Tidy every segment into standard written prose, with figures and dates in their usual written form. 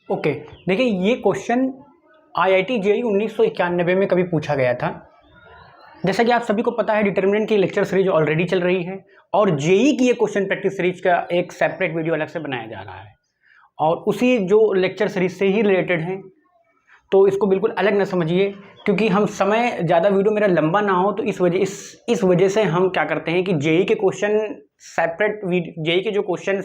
Okay, देखिए ये question IIT JEE 1991 में कभी पूछा गया था। जैसा कि आप सभी को पता है, डिटर्मिनेंट की लेक्चर सीरीज ऑलरेडी चल रही है और जेई की ये क्वेश्चन प्रैक्टिस सीरीज का एक सेपरेट वीडियो अलग से बनाया जा रहा है और उसी जो लेक्चर सीरीज से ही रिलेटेड है, तो इसको बिल्कुल अलग ना समझिए। क्योंकि हम समय ज़्यादा वीडियो मेरा लंबा ना हो, तो इस वजह से हम क्या करते हैं कि जेई के क्वेश्चन सेपरेट, जेई के जो क्वेश्चन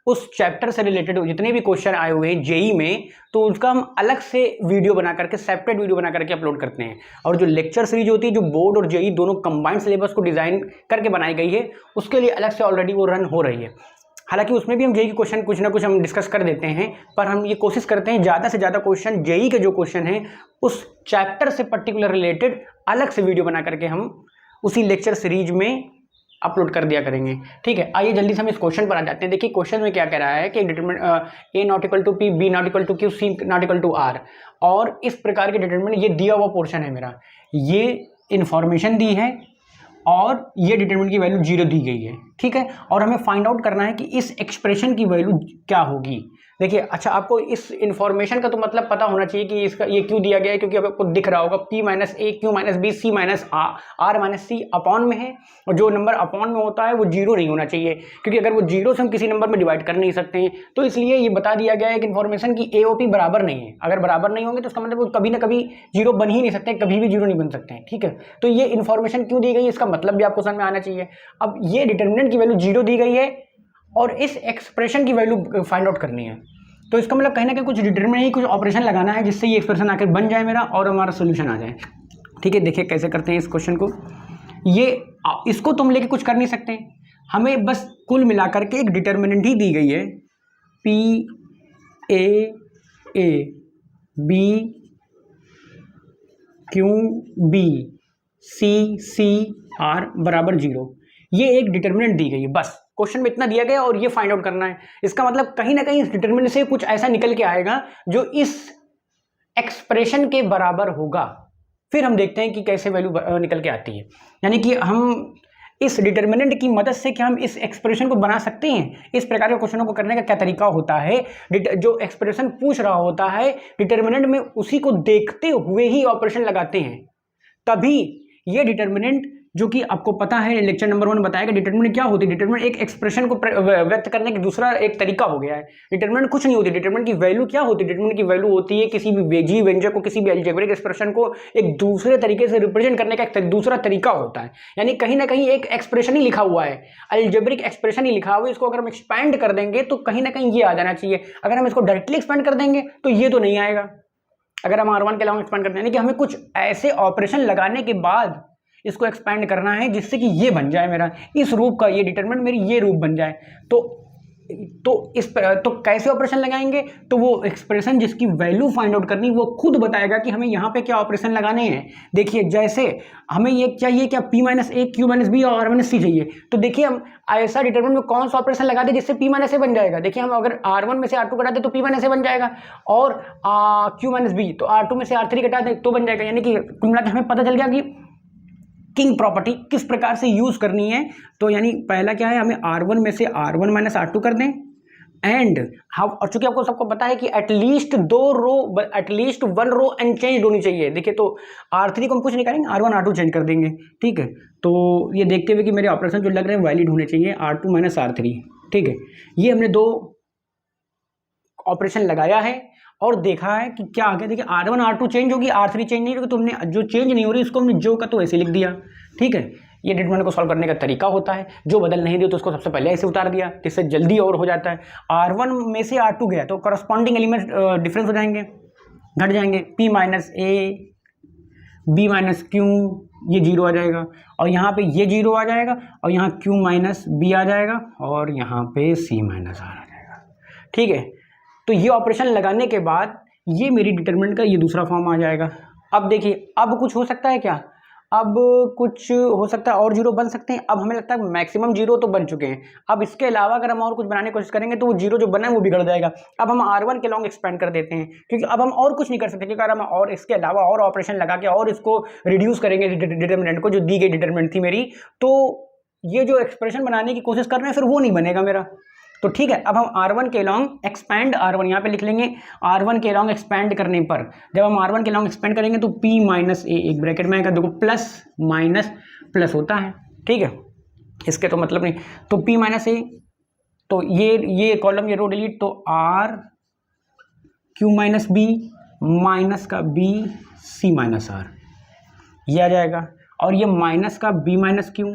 उस चैप्टर से रिलेटेड जितने भी क्वेश्चन आए हुए हैं जेई में, तो उसका हम अलग से वीडियो बना करके, सेपरेट वीडियो बना करके अपलोड करते हैं। और जो लेक्चर सीरीज होती है, जो बोर्ड और जेई दोनों कंबाइंड सिलेबस को डिज़ाइन करके बनाई गई है, उसके लिए अलग से ऑलरेडी वो रन हो रही है। हालांकि उसमें भी हम जेई के क्वेश्चन कुछ ना कुछ हम डिस्कस कर देते हैं, पर हम ये कोशिश करते हैं ज़्यादा से ज़्यादा क्वेश्चन जेई के जो क्वेश्चन हैं उस चैप्टर से पर्टिकुलर रिलेटेड अलग से वीडियो बना करके हम उसी लेक्चर सीरीज में अपलोड कर दिया करेंगे। ठीक है, आइए जल्दी से हम इस क्वेश्चन पर आ जाते हैं। देखिए क्वेश्चन में क्या कह रहा है कि determinant A not equal to P, B not equal to Q, C not equal to R, और इस प्रकार के डिटरमिनेंट, ये दिया हुआ पोर्शन है मेरा, ये इंफॉर्मेशन दी है और ये डिटरमिनेंट की वैल्यू 0 दी गई है। ठीक है, और हमें फाइंड आउट करना है कि इस एक्सप्रेशन की वैल्यू क्या होगी। देखिए, अच्छा आपको इस इन्फॉर्मेशन का तो मतलब पता होना चाहिए कि इसका ये क्यों दिया गया है, क्योंकि अब आपको दिख रहा होगा p minus A, Q minus B, C minus R minus C upon में है, और जो नंबर अपॉन में होता है वो 0 नहीं होना चाहिए, क्योंकि अगर वो 0 से हम किसी नंबर में डिवाइड कर नहीं सकते हैं। तो इसलिए ये बता दिया गया है कि इन्फॉर्मेशन की ए और पी बराबर नहीं है। अगर बराबर नहीं होंगे तो उसका मतलब वो कभी ना कभी 0 बन ही नहीं सकते, कभी भी 0 नहीं बन सकते हैं। ठीक है, तो ये इन्फॉर्मेशन क्यों दी गई है, इसका मतलब भी आपको समझ में आना चाहिए। अब ये डिटरमिनेंट की वैल्यू 0 दी गई है और इस एक्सप्रेशन की वैल्यू फाइंड आउट करनी है, तो इसका मतलब कहीं ना कहीं कुछ डिटरमिनेंट ही कुछ ऑपरेशन लगाना है जिससे ये एक्सप्रेशन आकर बन जाए मेरा और हमारा सोल्यूशन आ जाए। ठीक है, देखिए कैसे करते हैं इस क्वेश्चन को। ये इसको तुम लेके कुछ कर नहीं सकते, हमें बस कुल मिलाकर के एक डिटरमिनेंट ही दी गई है, P A B Q B C R बराबर 0, ये एक डिटरमिनेंट दी गई है। बस क्वेश्चन में इतना दिया गया और ये फाइंड आउट करना है। इसका मतलब कहीं ना कहीं इस डिटरमिनेंट से कुछ ऐसा निकल के आएगा जो इस एक्सप्रेशन के बराबर होगा। फिर हम देखते हैं कि कैसे वैल्यू निकल के आती है, यानी कि हम इस डिटरमिनेंट की मदद से क्या हम इस एक्सप्रेशन को बना सकते हैं। इस प्रकार के क्वेश्चनों को करने का क्या तरीका होता है, जो एक्सप्रेशन पूछ रहा होता है डिटरमिनेंट में उसी को देखते हुए ही ऑपरेशन लगाते हैं, तभी ये डिटरमिनेंट, जो कि आपको पता है लेक्चर नंबर 1 बताया कि डिटरमिनेंट क्या होती है। डिटरमिनेंट एक एक्सप्रेशन को व्यक्त करने का दूसरा एक तरीका हो गया है। डिटरमिनेंट कुछ नहीं होती, डिटरमिनेंट की वैल्यू क्या होती है, डिटरमिनेंट की वैल्यू होती है किसी भी बेजी व्यंजक को, किसी भी अलजेब्रिक एक्सप्रेशन को एक दूसरे तरीके से रिप्रेजेंट करने का एक दूसरा तरीका होता है। यानी कहीं ना कहीं एक एक्सप्रेशन ही लिखा हुआ है, अलजेब्रिक एक्सप्रेशन ही लिखा हुआ है, इसको अगर हम एक्सपैंड कर देंगे तो कहीं ना कहीं ये आ जाना चाहिए। अगर हम इसको डायरेक्टली एक्सपैंड कर देंगे तो ये तो नहीं आएगा। अगर हम R1 के अलावा एक्सपैंड करते हैं, यानी कि हमें कुछ ऐसे ऑपरेशन लगाने के बाद इसको एक्सपैंड करना है जिससे कि ये बन जाए मेरा, इस रूप का ये डिटरमिनेंट मेरी ये रूप बन जाए। तो कैसे ऑपरेशन लगाएंगे, तो वो एक्सप्रेशन जिसकी वैल्यू फाइंड आउट करनी वो खुद बताएगा कि हमें यहाँ पे क्या ऑपरेशन लगाने हैं। देखिए जैसे हमें ये चाहिए क्या, p minus A, Q minus B और r माइनस सी चाहिए, तो देखिए हम ऐसा डिटरमिनेंट में कौन सा ऑपरेशन लगा दे जिससे p माइनस ए बन जाएगा। देखिए हम अगर r1 में से r2 कटा दे तो p माइनस ए बन जाएगा, और q माइनस बी तो r2 में से r3 कटा दे तो बन जाएगा। यानी कि कुल मिला के हमें पता चल गया कि किंग प्रॉपर्टी किस प्रकार से यूज करनी है। तो यानी पहला क्या है, हमें R1 में से R1 माइनस R2 कर दें, एंड और चूंकि आपको सबको पता है कि एटलीस्ट 1 रो अनचेंज होनी चाहिए। देखिए तो R3 को हम कुछ नहीं करेंगे, R1 R2 चेंज कर देंगे। ठीक है, तो ये देखते हुए कि मेरे ऑपरेशन जो लग रहे हैं वैलिड होने चाहिए, R2 माइनस R3। ठीक है, ये हमने 2 ऑपरेशन लगाया है और देखा है कि क्या आ गया। देखिए R1 R2 चेंज होगी, R3 चेंज नहीं होगी, तो हमने जो चेंज नहीं हो रही इसको हमने जो का तो ऐसे लिख दिया। ठीक है, ये डिटरमिनेंट को सॉल्व करने का तरीका होता है। जो बदल नहीं दिया तो उसको सबसे पहले ऐसे उतार दिया, जिससे जल्दी और हो जाता है। R1 में से R2 गया तो करस्पॉन्डिंग एलिमेंट डिफरेंस हो जाएंगे, घट जाएंगे। p माइनस ए, बी माइनस क्यू, ये 0 आ जाएगा, और यहाँ पे ये 0 आ जाएगा, और यहाँ q माइनस बी आ जाएगा, और यहाँ पे c माइनस आर आ जाएगा। ठीक है, तो ये ऑपरेशन लगाने के बाद ये मेरी डिटरमिनेंट का ये दूसरा फॉर्म आ जाएगा। अब देखिए, अब कुछ हो सकता है क्या, अब कुछ हो सकता है और 0 बन सकते हैं। अब हमें लगता है मैक्सिमम 0 तो बन चुके हैं। अब इसके अलावा अगर हम और कुछ बनाने की कोशिश करेंगे तो वो 0 जो बना है वो बिगड़ जाएगा। अब हम R1 के लॉन्ग एक्सपेंड कर देते हैं, क्योंकि अब हम और कुछ नहीं कर सकते, क्योंकि अगर हम और इसके अलावा और ऑपरेशन लगा के और इसको रिड्यूस करेंगे डिटरमिनेंट को, जो दी गई डिटरमिनेंट थी मेरी, तो ये जो एक्सप्रेशन बनाने की कोशिश कर रहे हैं फिर वो नहीं बनेगा मेरा। तो ठीक है, अब हम R1 के लॉन्ग एक्सपैंड R1 यहाँ पे लिख लेंगे। R1 के लॉन्ग एक्सपैंड करने पर जब हम R1 के लॉन्ग एक्सपैंड करेंगे तो P माइनस ए एक ब्रैकेट में आएगा, देखो प्लस माइनस प्लस होता है, ठीक है, इसके तो मतलब नहीं, तो P माइनस ए, तो ये कॉलम ये रो डिलीट, तो R Q minus B minus का B C माइनस R ये आ जाएगा, और ये माइनस का B माइनस Q,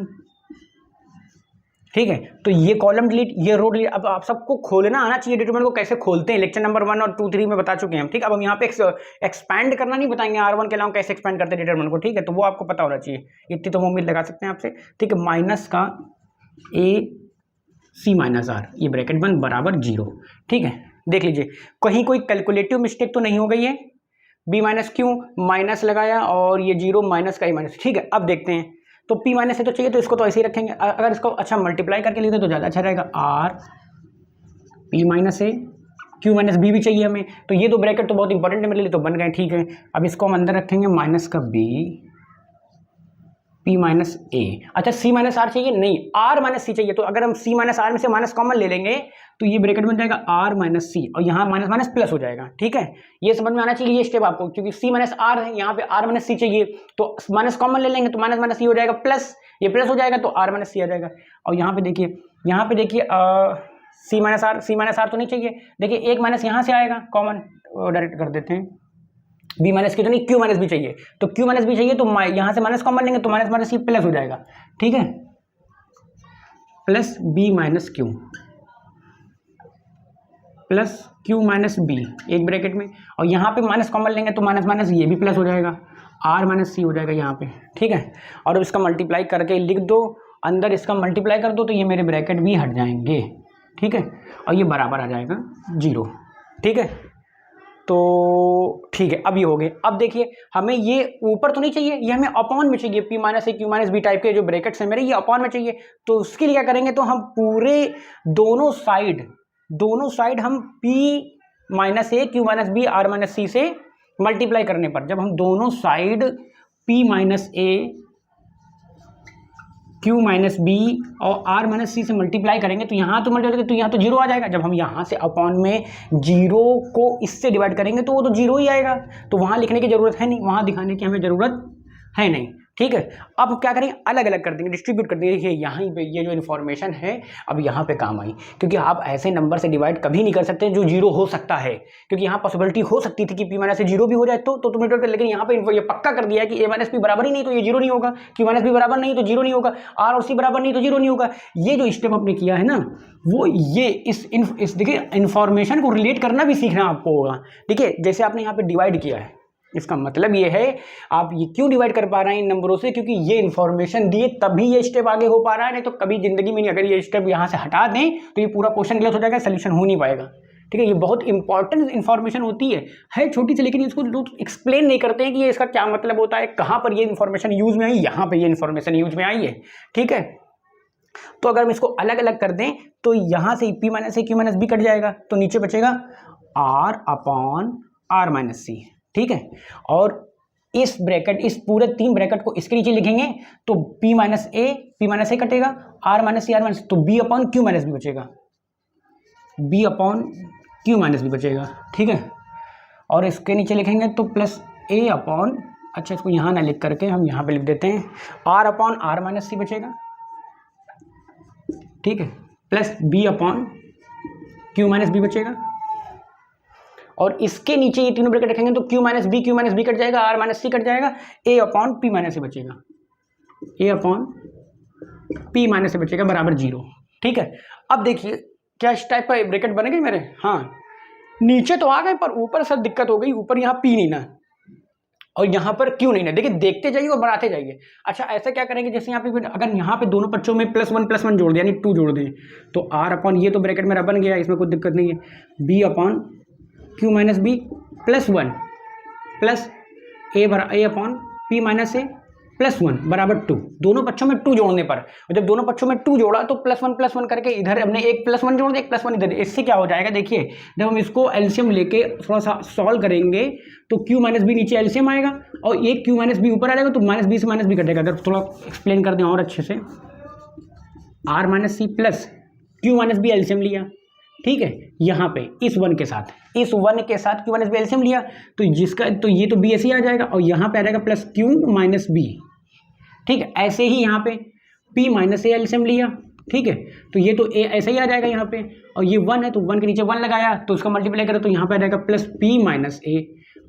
ठीक है, तो ये कॉलम डिलीट, ये रो डिलीट। अब आप सबको खोलना आना चाहिए डिटरमिनेंट को कैसे खोलते हैं, लेक्चर नंबर 1 और 2 3 में बता चुके हैं हम, ठीक है। अब हम यहाँ पे एक्सपैंड करना नहीं बताएंगे, R1 के अलावा कैसे एक्सपैंड करते हैं डिटरमिनेंट को, ठीक है, तो वो आपको पता होना चाहिए, इतनी तो उम्मीद लगा सकते हैं आपसे, ठीक है। माइनस का A C माइनस R ये ब्रैकेट बंद बराबर 0, ठीक है। देख लीजिए कहीं कोई कैलकुलेटिव मिस्टेक तो नहीं हो गई है, B माइनस Q माइनस लगाया और ये 0 माइनस का A माइनस, ठीक है। अब देखते हैं, तो P माइनस है तो चाहिए तो इसको तो ऐसे ही रखेंगे, अगर इसको अच्छा मल्टीप्लाई करके लिखते तो ज़्यादा अच्छा रहेगा, R P minus A Q minus B भी चाहिए हमें, तो ये दो ब्रैकेट तो बहुत इंपॉर्टेंट है मेरे लिए, तो बन गए, ठीक है। अब इसको हम अंदर रखेंगे, माइनस का B P माइनस ए, अच्छा C माइनस R चाहिए नहीं, R माइनस C चाहिए, तो अगर हम C माइनस R में से माइनस कॉमन ले लेंगे तो ये ब्रैकेट बन जाएगा R माइनस C, और यहाँ माइनस माइनस प्लस हो जाएगा, ठीक है। ये समझ में आना चाहिए ये स्टेप आपको, क्योंकि C माइनस R है, यहाँ पे R माइनस C चाहिए, तो माइनस कॉमन ले लेंगे तो माइनस माइनस C हो जाएगा प्लस, ये प्लस हो जाएगा तो R माइनस C आ जाएगा। और यहाँ पे देखिए C माइनस R तो नहीं चाहिए, देखिए एक माइनस यहाँ से आएगा कॉमन, डायरेक्ट कर देते हैं, B माइनस की तो नहीं, Q माइनस भी चाहिए, तो Q माइनस भी चाहिए तो यहाँ से माइनस कॉमन लेंगे तो माइनस माइनस C प्लस हो जाएगा, ठीक है, plus B minus Q plus Q minus B एक ब्रैकेट में, और यहाँ पे माइनस कॉमन लेंगे तो माइनस माइनस ये भी प्लस हो जाएगा, R माइनस C हो जाएगा यहाँ पे, ठीक है। और अब इसका मल्टीप्लाई करके लिख दो, अंदर इसका मल्टीप्लाई कर दो तो ये मेरे ब्रैकेट भी हट जाएंगे, ठीक है, और ये बराबर आ जाएगा 0, ठीक है। तो ठीक है, अब ये हो गए। अब देखिए हमें ये ऊपर तो नहीं चाहिए, ये हमें अपॉन में चाहिए, P minus A Q minus B type के जो ब्रैकेट्स हैं मेरे, ये अपॉन में चाहिए, तो उसके लिए क्या करेंगे, तो हम पूरे दोनों साइड हम P minus A Q minus B R minus C से मल्टीप्लाई करने पर, जब हम दोनों side P minus A Q minus B और R माइनस C से मल्टीप्लाई करेंगे तो यहाँ तो मल्टीप्लाई तो यहाँ तो 0 आ जाएगा, जब हम यहाँ से अपॉन में 0 को इससे डिवाइड करेंगे तो वो तो 0 ही आएगा, तो वहाँ लिखने की ज़रूरत है नहीं, वहाँ दिखाने की हमें ज़रूरत है नहीं, ठीक है। अब क्या करेंगे, अलग अलग कर देंगे, डिस्ट्रीब्यूट कर देंगे, देखिए यहाँ पे ये जो इन्फॉर्मेशन है अब यहाँ पे काम आई, क्योंकि आप ऐसे नंबर से डिवाइड कभी नहीं कर सकते जो 0 हो सकता है, क्योंकि यहाँ पॉसिबिलिटी हो सकती थी कि P माइनस से 0 भी हो जाए तो तुम कर, लेकिन यहाँ पे ये पक्का कर दिया है कि A माइनस P बराबर ही नहीं तो ये 0 नहीं होगा, Q माइनस B बराबर नहीं तो 0 नहीं होगा, R और C बराबर नहीं तो 0 नहीं होगा। ये जो स्टेप आपने किया है ना, वो ये इस देखिए इन्फॉर्मेशन को रिलेट करना भी सीखना आपको होगा। देखिए जैसे आपने यहाँ पे डिवाइड किया है, इसका मतलब ये है आप ये क्यों डिवाइड कर पा रहे हैं इन नंबरों से, क्योंकि ये इन्फॉर्मेशन दिए तभी ये स्टेप आगे हो पा रहा है, नहीं तो कभी जिंदगी में नहीं। अगर ये स्टेप यहाँ से हटा दें तो ये पूरा क्वेश्चन गलत हो जाएगा, सोल्यूशन हो नहीं पाएगा, ठीक है। ये बहुत इंपॉर्टेंट इन्फॉर्मेशन होती है छोटी सी, लेकिन इसको लोग एक्सप्लेन नहीं करते हैं कि ये इसका क्या मतलब होता है, कहाँ पर ये इन्फॉर्मेशन यूज में आई, यहाँ पर ये इन्फॉर्मेशन यूज में आई है, ठीक है। तो अगर हम इसको अलग अलग कर दें तो यहाँ से P minus A Q minus B cut जाएगा, तो नीचे बचेगा R upon R minus C, ठीक है। और इस ब्रैकेट, इस पूरे 3 ब्रैकेट को इसके नीचे लिखेंगे तो P माइनस ए कटेगा, R minus C R minus, तो B upon Q minus B बचेगा, B upon Q minus B बचेगा, ठीक है। और इसके नीचे लिखेंगे तो प्लस A अपॉन, अच्छा इसको यहाँ ना लिख करके हम यहाँ पे लिख देते हैं, R upon R minus C बचेगा, ठीक है, plus B upon Q minus B बचेगा। और इसके नीचे ये तीनों ब्रैकेट रखेंगे तो Q माइनस बी कट जाएगा, R माइनस C कट जाएगा, A अपॉन P माइनस से बचेगा, A अपॉन P माइनस से बचेगा बराबर 0, ठीक है। अब देखिए क्या इस टाइप का ब्रैकेट बन गए मेरे, हाँ नीचे तो आ गए पर ऊपर सब दिक्कत हो गई, ऊपर यहाँ P नहीं ना और यहाँ पर Q नहीं ना, देखिए देखते जाइए और बढ़ाते जाइए। अच्छा ऐसा क्या करेंगे, जैसे यहाँ पे अगर यहाँ पे दोनों पक्षों में +1 जोड़ दें यानी 2 जोड़ दें तो R अपॉन ये तो ब्रैकेट मेरा बन गया, इसमें कोई दिक्कत नहीं है, B upon Q minus B +1 plus A upon P minus A +1 बराबर 2, दोनों पक्षों में 2 जोड़ने पर, जब दोनों पक्षों में 2 जोड़ा तो +1 करके इधर हमने एक +1 जोड़ दिया, एक +1 इधर, इससे क्या हो जाएगा, देखिए जब हम इसको एलसीएम लेके थोड़ा सा सॉल्व करेंगे तो Q माइनस बी नीचे एलसीएम आएगा और एक Q माइनस बी ऊपर आ जाएगा, तो माइनस बी से माइनस बी कटेगा। अगर थोड़ा एक्सप्लेन कर दें और अच्छे से, R minus C plus Q minus B LCM लिया, ठीक है, यहाँ पे इस वन के साथ क्यू माइनस बी एलसीएम लिया, तो जिसका तो ये तो बी ऐसे ही आ जाएगा और यहाँ पे आ जाएगा प्लस क्यू माइनस बी, ठीक है। ऐसे ही यहाँ पे p माइनस ए एलसीएम लिया, ठीक है, तो ये तो ए ऐसे ही आ जाएगा यहाँ पे, और ये 1 है तो 1 के नीचे 1 लगाया तो उसका मल्टीप्लाई करो तो यहाँ पे आ जाएगा प्लस p माइनस ए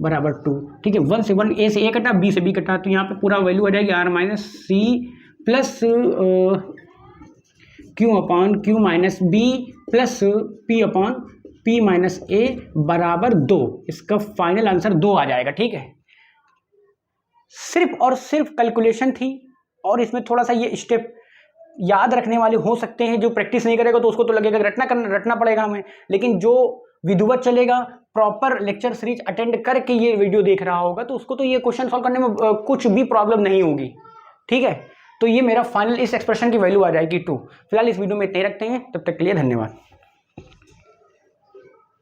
बराबर 2, ठीक है। 1 से 1 ए से ए कटा, बी से बी कटा, तो यहाँ पे पूरा वैल्यू आ जाएगी R minus C plus Q upon Q minus B plus P upon P minus A बराबर 2। इसका फाइनल आंसर 2 आ जाएगा, ठीक है। सिर्फ और सिर्फ कैलकुलेशन थी, और इसमें थोड़ा सा ये स्टेप याद रखने वाले हो सकते हैं, जो प्रैक्टिस नहीं करेगा तो उसको तो लगेगा रटना पड़ेगा हमें, लेकिन जो विधिवत चलेगा, प्रॉपर लेक्चर सीरीज अटेंड करके ये वीडियो देख रहा होगा, तो उसको तो ये क्वेश्चन सॉल्व करने में कुछ भी प्रॉब्लम नहीं होगी, ठीक है। तो ये मेरा फाइनल इस एक्सप्रेशन की वैल्यू आ जाएगी 2। फिलहाल इस वीडियो में इतने रखते हैं, तब तक के लिए धन्यवाद।